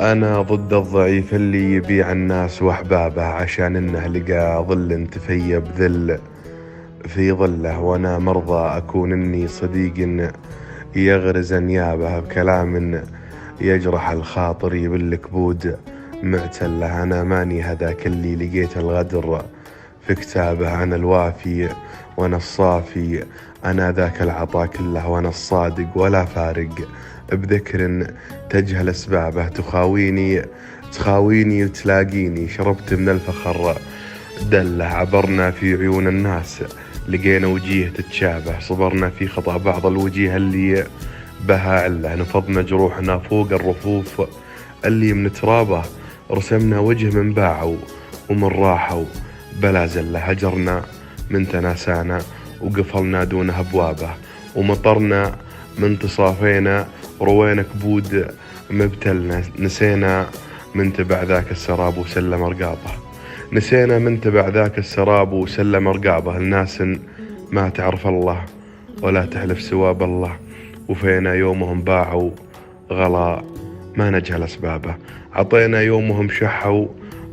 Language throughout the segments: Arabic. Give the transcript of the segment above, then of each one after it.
أنا ضد الضعيف اللي يبيع الناس وأحبابه عشان إنه لقى ظل تفيب ذل في ظله، وأنا مرضى أكون إني صديق يغرز أنيابه بكلام يجرح الخاطر بالكبود معتله. أنا ماني هذاك اللي لقيت الغدر في كتابه، أنا الوافي وأنا الصافي، أنا ذاك العطاء كله وأنا الصادق ولا فارق بذكر تجهل أسبابه. تخاويني وتلاقيني شربت من الفخر دله، عبرنا في عيون الناس لقينا وجيه تتشابه، صبرنا في خطأ بعض الوجيه اللي بها عله، نفضنا جروحنا فوق الرفوف اللي من ترابه، رسمنا وجه من باعوا ومن راحوا بلا زله، هجرنا من تناسانا وقفلنا دونه ابوابه، ومطرنا من تصافينا روينا كبود مبتلنا، نسينا من تبع ذاك السراب وسلم رقابه، نسينا من تبع ذاك السراب وسلم رقابه. الناس ما تعرف الله ولا تحلف سوى بالله، وفينا يومهم باعوا غلا ما نجهل أسبابه، عطينا يومهم شحوا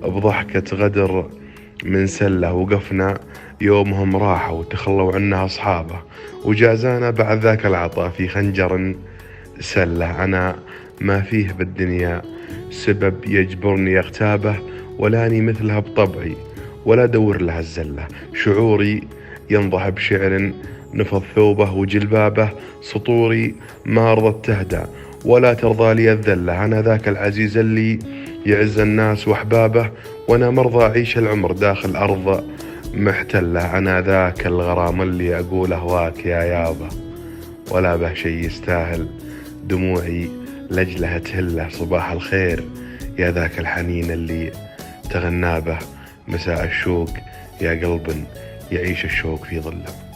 بضحكة غدر من سلة، وقفنا يومهم راحوا تخلوا عنها أصحابه، وجازانا بعد ذاك العطاء في خنجر سلة. أنا ما فيه بالدنيا سبب يجبرني أغتابه، ولاني مثلها بطبعي ولا دور لها الزلة، شعوري ينضح بشعر نفض ثوبه وجلبابه، سطوري ما رضت تهدى ولا ترضى لي الذلة. أنا ذاك العزيز اللي يعز الناس وأحبابه، وأنا مرضى أعيش العمر داخل أرض محتلة. أنا ذاك الغرام اللي أقول أهواك يا يابا ولا به شي يستاهل دموعي لجلها تهله، صباح الخير يا ذاك الحنين اللي تغنى به مساء الشوق، يا قلب يعيش الشوق في ظله.